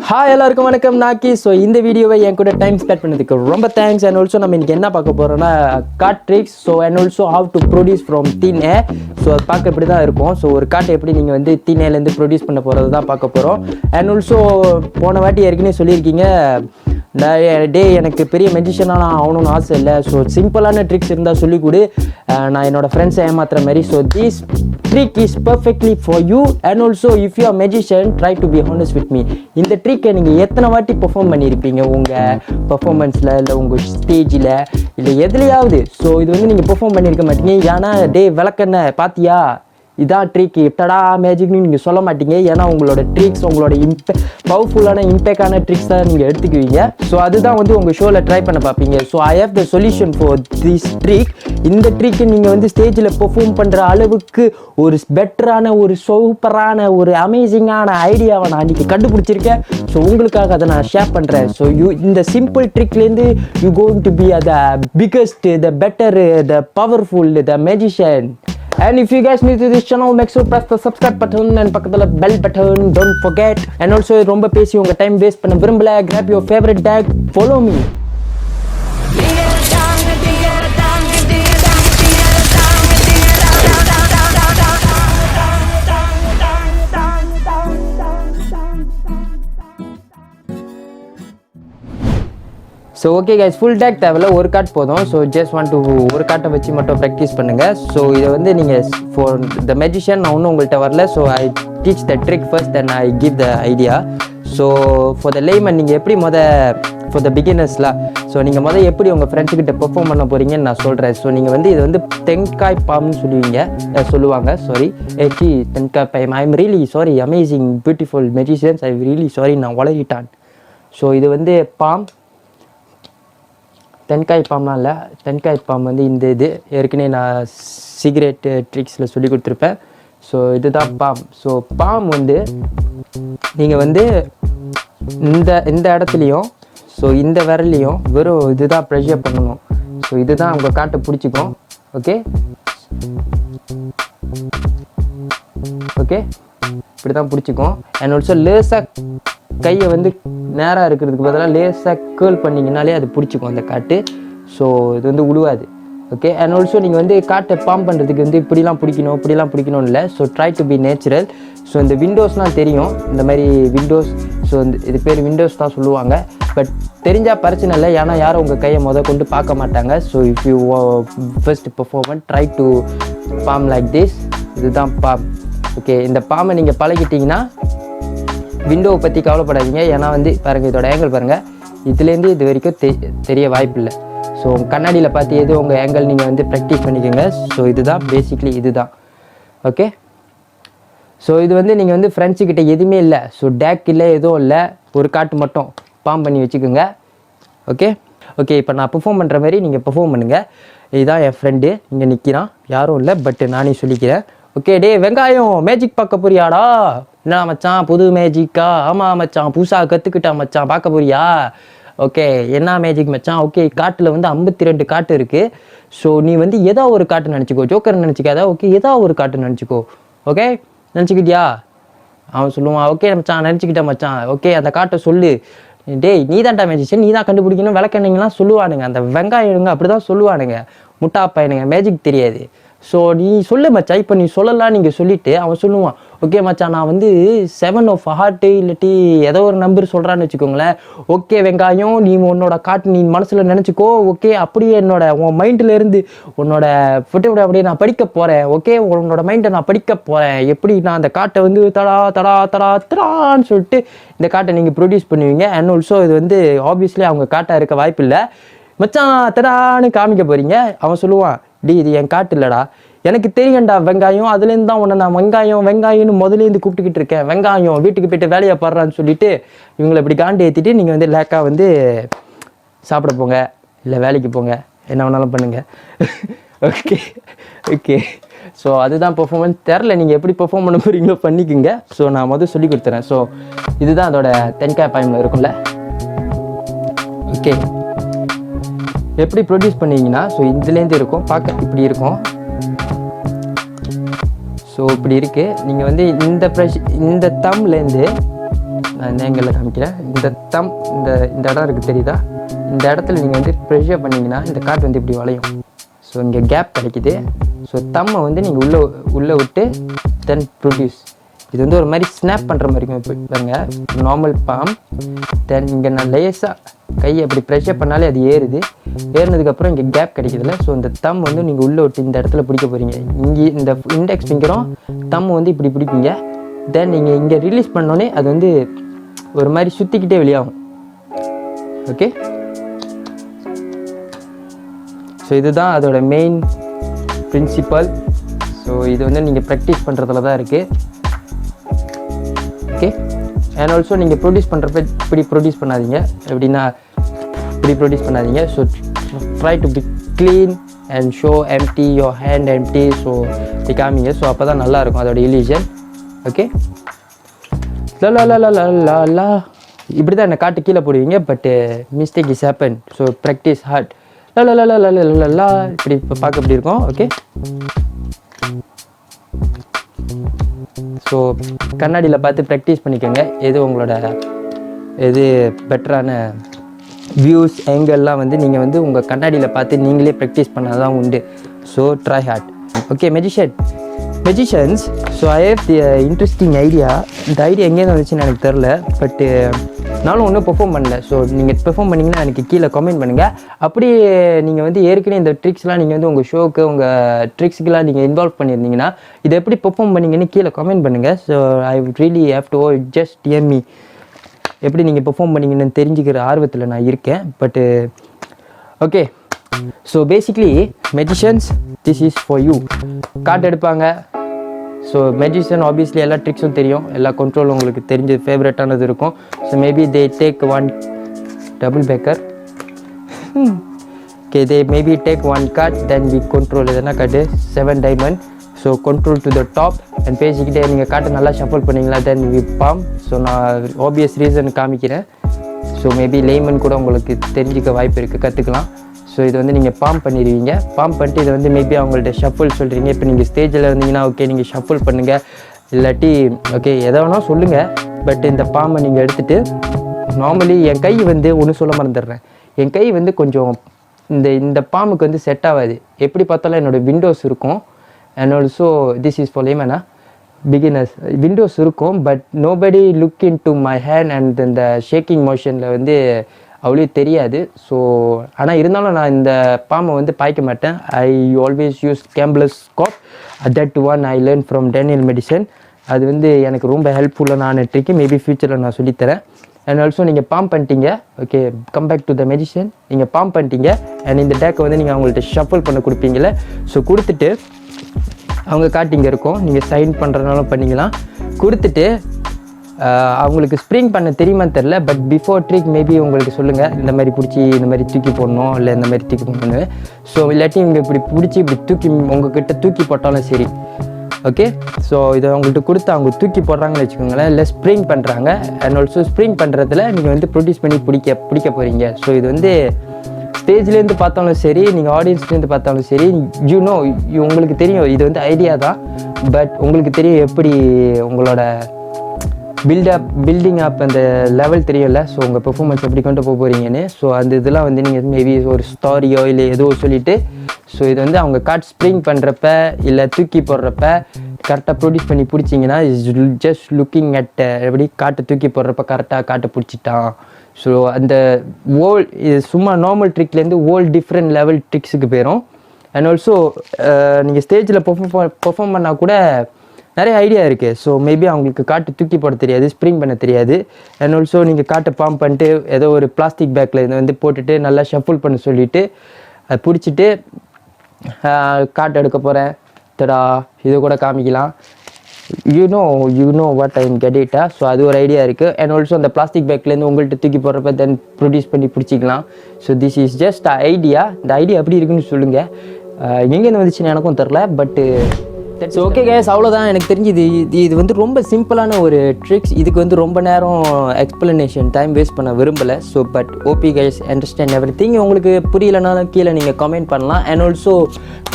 Hi எல்லாருக்கும் வணக்கம் நாக்கி. So இந்த வீடியோவை என் கூட டைம் ஸ்பெண்ட் பண்ணதுக்கு ரொம்ப தேங்க்ஸ். அண்ட் ஆல்சோ நம்ம இன்றைக்கி என்ன பார்க்க போகிறோம்னா card tricks. So and also how to produce from thin air. So அது பார்க்க இப்படி தான் இருக்கும். ஸோ ஒரு காட்டை எப்படி நீங்கள் வந்து தீன் ஏர்லேருந்து ப்ரொடியூஸ் பண்ண போகிறது தான் பார்க்க போகிறோம். அண்ட் ஆல்சோ போன வாட்டி ஏற்கனவே சொல்லியிருக்கீங்க டே எனக்கு பெரிய மெஜிஷியனாக நான் ஆகணும்னு ஆசை இல்லை, ஸோ சிம்பிளான ட்ரிக்ஸ் இருந்தால் சொல்லிக் கொடு, நான் என்னோடய ஃப்ரெண்ட்ஸை ஏமாத்துற மாதிரி. So this trick is perfectly for you. And also if you are magician, try to be honest with me. இந்த ட்ரிக்கை நீங்கள் எத்தனை வாட்டி பெர்ஃபார்ம் பண்ணியிருப்பீங்க உங்கள் பெர்ஃபார்மன்ஸில், இல்லை உங்கள் ஸ்டேஜில், இல்லை எதுலையாவது. ஸோ இது வந்து நீங்கள் பெர்ஃபார்ம் பண்ணியிருக்க மாட்டீங்க. ஏன்னா டே விளக்கண்ண பார்த்தியா இதான் ட்ரிக் எட்டடா மேஜிக்னு நீங்கள் சொல்ல மாட்டீங்க. ஏன்னா உங்களோட ட்ரிக்ஸ் உங்களோட பவர்ஃபுல்லான இம்பேக்டான ட்ரிக்ஸ் தான் நீங்கள் எடுத்துக்குவீங்க. ஸோ அதுதான் வந்து உங்கள் ஷோவில் ட்ரை பண்ண பார்ப்பீங்க. So I have the solution for this trick. இந்த ட்ரிக்கை நீங்கள் வந்து ஸ்டேஜில் பெர்ஃபார்ம் பண்ணுற அளவுக்கு ஒரு பெட்டரான, ஒரு சூப்பரான, ஒரு அமேசிங்கான ஐடியாவை நான் அன்றைக்கி கண்டுபிடிச்சிருக்கேன். ஸோ உங்களுக்காக அதை நான் ஷேர் பண்ணுறேன். ஸோ இந்த சிம்பிள் ட்ரிக்லேருந்து you going to be the biggest, the better, the powerful, the magician. And if you guys new to this channel, make sure press the subscribe button and பக்கத்துல bell button, don't forget. And also ரொம்ப பேசி உங்க time waste பண்ண விரும்பல, grab your favorite deck, follow me. So okay guys, full take தேவையில்ல, ஒரு card போதும். So just want to ஒரு கார்ட்டை வச்சு மட்டும் ப்ராக்டிஸ் பண்ணுங்கள். ஸோ இதை வந்து நீங்கள் ஃபார் த மெஜிஷியன் நான் ஒன்றும் உங்கள்கிட்ட வரல. So I teach the trick first, then I give the idea. So for the layman நீங்கள் எப்படி ஃபார் த பிகினர்ஸ்லாம், ஸோ நீங்கள் எப்படி உங்கள் ஃப்ரெண்ட்ஸுக்கிட்ட பெர்ஃபார்ம் பண்ண போகிறீங்கன்னு நான் சொல்கிறேன். ஸோ நீங்கள் வந்து இது வந்து தென்காய் பாம்னு சொல்லுவாங்க. Sorry thengai palm. I am really sorry, amazing beautiful magicians, I really sorry, நான் வளரிட்டான். ஸோ இது வந்து பாம், தென்காய் பாம்லாம் இல்லை. தென்காய் பாம் வந்து இந்த இது ஏற்கனவே நான் சிகரெட் ட்ரிக்ஸில் சொல்லி கொடுத்துருப்பேன். ஸோ இதுதான் பாம். ஸோ பாம் வந்து நீங்கள் வந்து இந்த இடத்துலையும், ஸோ இந்த விரலையும் வெறும் இதுதான் ப்ரெஷர் பண்ணணும். ஸோ இதுதான் உங்கள் காட்டை பிடிச்சிக்கும். ஓகே ஓகே இப்படி தான் பிடிச்சிக்கும். அண்ட் ஆல்சோ லேசாக கையை வந்து நேராக இருக்கிறதுக்கு பதிலாக லேசாக கேர்ள் பண்ணிங்கனாலே அது பிடிச்சிக்கும் அந்த காட்டு. ஸோ இது வந்து உழுவாது. ஓகே. அண்ட் ஆல்சோ நீங்கள் வந்து காட்டை பாம் பண்ணுறதுக்கு வந்து இப்படிலாம் பிடிக்கணும்னு இல்லை. So try to B natural. So இந்த விண்டோஸ்லாம் தெரியும், இந்த மாதிரி விண்டோஸ். ஸோ இது பேர் விண்டோஸ் தான் சொல்லுவாங்க. பட் தெரிஞ்சால் பிரச்சனை இல்லை, ஏன்னா யாரும் உங்கள் கையை கொண்டு பார்க்க மாட்டாங்க. So if you first performance try to palm like this. இதுதான் பாம். ஓகே. இந்த பாமை நீங்கள் பழகிட்டிங்கன்னா விண்டோவை பற்றி கவலைப்படாதீங்க. ஏன்னா வந்து பாருங்கள், இதோட ஆங்கிள் பாருங்கள், இதுலேருந்து இது வரைக்கும் தெரிய வாய்ப்பு இல்லை. ஸோ கண்ணாடியில் பார்த்து எது உங்கள் ஆங்கிள் நீங்கள் வந்து ப்ராக்டிஸ் பண்ணிக்கோங்க. ஸோ இதுதான் பேசிக்லி இதுதான். ஓகே. ஸோ இது வந்து நீங்கள் வந்து ஃப்ரெண்ட்ஸுக்கிட்ட எதுவுமே இல்லை. ஸோ டேக் இல்லை, எதுவும் இல்லை, ஒரு காட்டு மட்டும் பாம் பண்ணி வச்சுக்கோங்க. Okay okay. இப்போ நான் பெர்ஃபார்ம் பண்ணுற மாதிரி நீங்கள் பெர்ஃபார்ம் பண்ணுங்கள். இதுதான் என் ஃப்ரெண்டு இங்கே நிற்கிறான், யாரும் இல்லை, பட் நானே சொல்லிக்கிறேன். ஓகே. டே வெங்காயம், மேஜிக் பார்க்க போறியாடா? என்ன மச்சான், புது மேஜிக்கா? ஆமாம் மச்சான், புதுசாக கற்றுக்கிட்டா மச்சான், பார்க்க போறியா? ஓகே. என்ன மேஜிக் மச்சான்? ஓகே, காட்டில் வந்து 52 காட்டு இருக்குது. ஸோ நீ வந்து ஏதோ ஒரு காட்டு நினச்சிக்கோ, ஜோக்கர் நினச்சிக்காதா. ஓகே, ஏதோ ஒரு காட்டு நினச்சிக்கோ. ஓகே, நினச்சிக்கிட்டியா? அவன் சொல்லுவான், ஓகே மச்சான் நினச்சிக்கிட்டேன் மச்சான். ஓகே, அந்த காட்டை சொல்லு. டேய் நீ தான்டா மேஜிஷியன், நீ தான் கண்டுபிடிக்கணும், விளக்கண்ணிங்கலாம் சொல்லுவானுங்க, அந்த வெங்காயங்க அப்படி தான் சொல்லுவானுங்க, முட்டா பையனுங்க, மேஜிக் தெரியாது. ஸோ நீ சொல்லு மச்சான். இப்போ நீ சொல்லலாம், நீங்கள் சொல்லிவிட்டு அவன் சொல்லுவான், ஓகே மச்சான் நான் வந்து 7 of heart இல்லாட்டி ஏதோ ஒரு நம்பர் சொல்கிறான்னு வச்சுக்கோங்களேன். ஓகே வெங்காயம், நீ உன்னோட காட்டு நீ மனசில் நினச்சிக்கோ. ஓகே, அப்படியே உன் மைண்டிலேருந்து உன்னோட ஃபோட்டோட அப்படியே நான் படிக்க போகிறேன். ஓகே, உன்னோட மைண்டை நான் படிக்க போகிறேன். எப்படி நான் அந்த காட்டை வந்து தடான்னு சொல்லிட்டு இந்த காட்டை நீங்கள் ப்ரொடியூஸ் பண்ணுவீங்க. அண்ட் ஆல்சோ இது வந்து ஆப்வியஸ்லி அவங்க காட்டாக இருக்க வாய்ப்பு இல்லை. மச்சான் தடான்னு காமிக்க போகிறீங்க. அவன் சொல்லுவான், இது என் காட்டு இல்லைடா, எனக்கு தெரியும்டா வெங்காயம், அதுலேருந்து தான் உன்னை நான் வெங்காயம்னு முதலேருந்து கூப்பிட்டுக்கிட்டு இருக்கேன். வெங்காயம் வீட்டுக்கு போய்ட்டு வேலையை பாடுறான்னு சொல்லிட்டு இவங்களை இப்படி காண்டி ஏற்றிட்டு நீங்கள் வந்து லேக்காக வந்து சாப்பிட போங்க, இல்லை வேலைக்கு போங்க, என்ன வேணாலும் பண்ணுங்கள். Okay okay. ஸோ அதுதான் பெர்ஃபார்மன்ஸ். தெரில நீங்கள் எப்படி பெர்ஃபார்ம் பண்ண போகிறீங்களோ பண்ணிக்கோங்க. ஸோ நான் சொல்லி கொடுத்துறேன். ஸோ இதுதான் அதோட தென்காய் பாயமில் இருக்கும்ல. ஓகே, எப்படி ப்ரொடியூஸ் பண்ணுவீங்கன்னா, ஸோ இதுலேருந்து இருக்கும், பார்க்க இப்படி இருக்கும். ஸோ இப்படி இருக்குது. நீங்கள் வந்து இந்த தம்லேருந்து நான் இந்த ஆங்கிளில் காமிக்கிறேன். இந்த தம் இந்த இந்த இடம் இருக்குது தெரியுதா, இந்த இடத்துல நீங்கள் வந்து ப்ரெஷர் பண்ணிங்கன்னா இந்த கார்டு வந்து இப்படி வளையும். ஸோ இங்கே கேப் கிடைக்குது. ஸோ தம்மை வந்து நீங்கள் உள்ளே விட்டு தென் ப்ரொடியூஸ். இது வந்து ஒரு மாதிரி ஸ்னாப் பண்ணுற மாதிரி இருக்கும். பாருங்க, நார்மல் பாம். தென் இங்கே நான் லேஸாக கையை அப்படி ப்ரெஷர் பண்ணாலே அது ஏறினதுக்கப்புறம் இங்கே கேப் கிடைக்குதுல்ல. ஸோ இந்த தம் வந்து நீங்கள் உள்ளே விட்டு இந்த இடத்துல பிடிக்க போகிறீங்க. இங்கே இந்த இண்டெக்ஸ் ஃபிங்கரும் தம் வந்து இப்படி பிடிப்பீங்க. தென் நீங்கள் இங்கே ரிலீஸ் பண்ணோன்னே அது வந்து ஒரு மாதிரி சுற்றிக்கிட்டே வெளியாகும். ஓகே, ஸோ இதுதான் அதோட மெயின் பிரின்சிபல். ஸோ இது வந்து நீங்கள் ப்ராக்டிஸ் பண்ணுறதுல தான் இருக்குது. ஓகே, அண்ட் ஆல்சோ நீங்கள் ப்ரொடியூஸ் பண்ணுறப்ப இப்படி ப்ரொடியூஸ் பண்ணாதீங்க. எப்படின்னா இப்படி ப்ரொடியூஸ் பண்ணாதீங்க. So try to be clean and show empty your hand empty. So இப்படி காமிங்க. ஸோ அப்போ தான் நல்லாயிருக்கும் அதோட இலியூஷன். ஓகே, லா இப்படி தான் என்னை காட்டு கீழே போடுவீங்க. But mistake is happen. So practise hard. லா இப்படி இப்போ பார்க்க இப்படி இருக்கும். ஓகே, ஸோ கண்ணாடியில் பார்த்து ப்ராக்டிஸ் பண்ணிக்கோங்க. எது பெட்டரான வியூஸ் ஆங்கிள்லாம் வந்து நீங்கள் வந்து உங்கள் கண்ணாடியில் பார்த்து நீங்களே ப்ராக்டிஸ் பண்ணால் தான் உண்டு. So try heart. Okay, magicians. So I have the interesting idea. இந்த ஐடியா எங்கேருந்து வந்துச்சுன்னு எனக்கு தெரில. பட்டு நானும் ஒன்றும் பெர்ஃபார்ம் பண்ணல. ஸோ நீங்கள் பெர்ஃபார்ம் பண்ணிங்கன்னா எனக்கு கீழே கமெண்ட் பண்ணுங்கள். அப்படி நீங்கள் வந்து ஏற்கனவே இந்த ட்ரிக்ஸ்லாம் நீங்கள் வந்து உங்கள் ஷோக்கு உங்கள் ட்ரிக்ஸுக்கெலாம் நீங்கள் இன்வால்வ் பண்ணியிருந்தீங்கன்னா இதை எப்படி பெர்ஃபார்ம் பண்ணிங்கன்னு கீழே கமெண்ட் பண்ணுங்கள். So I really have to just DM me எப்படி நீங்கள் பெர்ஃபார்ம் பண்ணிங்கன்னு தெரிஞ்சுக்கிற ஆர்வத்தில் நான் இருக்கேன். But okay, so basically magicians, this is for you. Card எடுப்பாங்க. ஸோ மெஜிஷியன் ஆப்வியஸ்லி எல்லா ட்ரிக்ஸும் தெரியும், எல்லா கண்ட்ரோலும் உங்களுக்கு தெரிஞ்ச ஃபேவரட்டானது இருக்கும். So maybe they take one double backer. Okay, they maybe take one card. Then we control. எதுனா card 7 diamond. So control to the top and பேசிக்கிட்டே நீங்கள் கார்ட்டை நல்லா ஷஃபிள் பண்ணிங்களா. Then we palm. ஸோ நான் ஆப்வியஸ் ரீசன் காமிக்கிறேன். So maybe layman கூட உங்களுக்கு தெரிஞ்சிக்க வாய்ப்பு இருக்குது, கற்றுக்கலாம். ஸோ இது வந்து நீங்கள் பாம் பண்ணிடுவீங்க. பாம் பண்ணிட்டு இதை வந்து மேபி அவங்கள்ட்ட ஷஃபிள் சொல்கிறீங்க. இப்போ நீங்கள் ஸ்டேஜில் இருந்தீங்கன்னா ஓகே நீங்கள் ஷஃபிள் பண்ணுங்கள், இல்லாட்டி ஓகே எதை வேணால் சொல்லுங்கள். பட் இந்த பாம்பை நீங்கள் எடுத்துகிட்டு நார்மலி என் கை வந்து ஒன்று சொல்ல மறந்துடுறேன். என் கை வந்து கொஞ்சம் இந்த பாம்புக்கு வந்து செட் ஆகாது. எப்படி பார்த்தாலும் என்னோடய விண்டோஸ் இருக்கும். And also this is for லேமனா பிகினர்ஸ். விண்டோஸ் இருக்கும். But nobody look in to my hand and இந்த ஷேக்கிங் மோஷனில் வந்து அவ்வளோ தெரியாது. ஸோ ஆனால் இருந்தாலும் நான் இந்த பாம்பை வந்து பாய்க்க மாட்டேன். I always use gambler's cop. That one I learn from Daniel Madison. அது வந்து எனக்கு ரொம்ப ஹெல்ப்ஃபுல்லான ட்ரிக்கு. மேபி ஃப்யூச்சரில் நான் சொல்லித்தரேன். அண்ட் ஆல்சோ நீங்கள் பாம் பண்ணிட்டீங்க. Okay, come back to the medicine. நீங்கள் பாம் பண்ணிட்டீங்க அண்ட் இந்த டேக்கை வந்து நீங்கள் அவங்கள்ட்ட ஷஃபிள் பண்ண கொடுப்பீங்களே. ஸோ கொடுத்துட்டு அவங்க காட்டிங்க இருக்கும். நீங்கள் சைன் பண்ணுறதுனாலும் பண்ணிக்கலாம். கொடுத்துட்டு அவங்களுக்கு ஸ்ப்ரிங் பண்ண தெரியுமான்னு தெரில. பட் பிஃபோர் ட்ரிக் மேபி உங்களுக்கு சொல்லுங்கள், இந்த மாதிரி பிடிச்சி இந்த மாதிரி தூக்கி போடணும், இல்லை இந்த மாதிரி தூக்கி போடணுன்னு. ஸோ இல்லாட்டி இங்கே இப்படி பிடிச்சி இப்படி தூக்கி உங்ககிட்ட தூக்கி போட்டாலும் சரி. ஓகே, ஸோ இதை அவங்கள்ட்ட கொடுத்து அவங்க தூக்கி போடுறாங்கன்னு வச்சுக்கோங்களேன். இல்லை ஸ்ப்ரிங் பண்ணுறாங்க. அண்ட் ஆல்சோ ஸ்ப்ரிங் பண்ணுறதுல நீங்கள் வந்து ப்ரொடியூஸ் பண்ணி பிடிக்க போகிறீங்க. ஸோ இது வந்து ஸ்டேஜ்லேருந்து பார்த்தாலும் சரி, நீங்கள் ஆடியன்ஸ்லேருந்து பார்த்தாலும் சரி, உங்களுக்கு தெரியும் இது வந்து ஐடியா தான். பட் உங்களுக்கு தெரியும் எப்படி உங்களோட பில்டிங் அப் அந்த லெவல் தெரியும்ல. ஸோ உங்கள் பெர்ஃபார்மன்ஸ் எப்படி கொண்டு போக போகிறீங்கன்னு. ஸோ அந்த இதெல்லாம் வந்து நீங்கள் மேபி ஒரு ஸ்டாரியோ இல்லை ஏதோ சொல்லிவிட்டு ஸோ இது வந்து அவங்க கார்ட் ஸ்ப்ரிங் பண்ணுறப்ப இல்லை தூக்கி போடுறப்ப கரெக்டாக ப்ரொடியூஸ் பண்ணி பிடிச்சிங்கன்னா இஸ் ஜஸ்ட் லுக்கிங் அட் எப்படி காட்டை தூக்கி போடுறப்ப கரெக்டாக காட்டை பிடிச்சிட்டான். ஸோ அந்த இது சும்மா நார்மல் ட்ரிக்லேருந்து டிஃப்ரெண்ட் லெவல் ட்ரிக்ஸுக்கு போயிடும். அண்ட் ஆல்சோ நீங்கள் ஸ்டேஜில் பெர்ஃபார்ம் பண்ணால் கூட நிறைய ஐடியா இருக்குது. ஸோ மேபி அவங்களுக்கு காட்டு தூக்கி போட தெரியாது, ஸ்ப்ரிங் பண்ண தெரியாது. அண்ட் ஆல்சோ நீங்கள் காட்டை பாம் பண்ணிட்டு ஏதோ ஒரு பிளாஸ்டிக் பேக்கில் இதை வந்து போட்டுட்டு நல்லா ஷஃபிள் பண்ண சொல்லிவிட்டு அதை பிடிச்சிட்டு காட்டை எடுக்க போகிறேன் தடா இது கூட காமிக்கலாம். You know what I get இட்டா. ஸோ அது ஒரு ஐடியா இருக்குது. அண்ட் ஆல்சோ அந்த பிளாஸ்டிக் பேக்லேருந்து உங்கள்கிட்ட தூக்கி போடுறப்ப தென் ப்ரொடியூஸ் பண்ணி பிடிச்சிக்கலாம். So this is just idea. இந்த ஐடியா எப்படி இருக்குன்னு சொல்லுங்கள். எங்கேருந்து வந்துச்சுன்னு எனக்கும் தெரில. பட்டு ஸோ ஓகே கைஸ், அவ்வளோதான். எனக்கு தெரிஞ்சு இது வந்து ரொம்ப சிம்பிளான ஒரு ட்ரிக்ஸ். இதுக்கு வந்து ரொம்ப நேரம் எக்ஸ்பிளனேஷன் டைம் வேஸ்ட் பண்ண விரும்பலை. So but hope guys understand everything. உங்களுக்கு புரியலனாலும் கீழே நீங்கள் கமெண்ட் பண்ணலாம். அண்ட் ஆல்சோ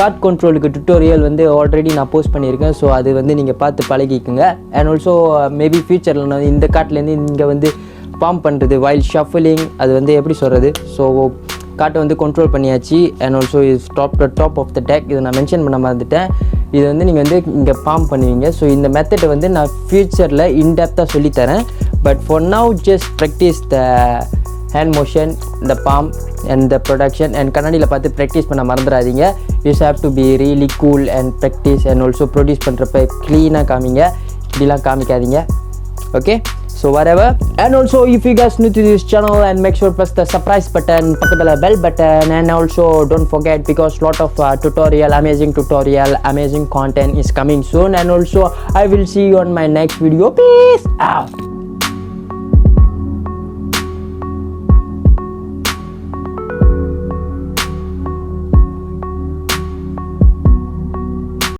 கார்ட் கண்ட்ரோலுக்கு டுட்டோரியல் வந்து ஆல்ரெடி நான் போஸ்ட் பண்ணியிருக்கேன். ஸோ அது வந்து நீங்கள் பார்த்து பழகிக்குங்க. அண்ட் ஆல்சோ மேபி ஃபியூச்சரில் நான் இந்த கார்ட்லேருந்து இங்கே வந்து பாம் பண்ணுறது வைல் ஷஃபிலிங், அது வந்து எப்படி சொல்கிறது. ஸோ கார்ட்டை வந்து கண்ட்ரோல் பண்ணியாச்சு. And also is top of the deck. இதை நான் மென்ஷன் பண்ண மறந்துட்டேன். இது வந்து நீங்கள் வந்து இங்கே பாம் பண்ணுவீங்க. ஸோ இந்த மெத்தடை வந்து நான் ஃப்யூச்சரில் இன்டெப்த்தாக சொல்லித்தரேன். But for now just practise the hand motion, the palm and the production. And கண்ணாடியில் பார்த்து ப்ராக்டிஸ் பண்ண மறந்துடாதீங்க. Use have to be really cool and practise. And also produce பண்ணுறப்ப க்ளீனாக காமிங்க, இப்படிலாம் காமிக்காதீங்க. Okay, so whatever. And also if you guys new to this channel, and make sure press the subscribe button, pakkathula bell button. And also don't forget, because lot of amazing content is coming soon. And also I will see you on my next video. Peace out.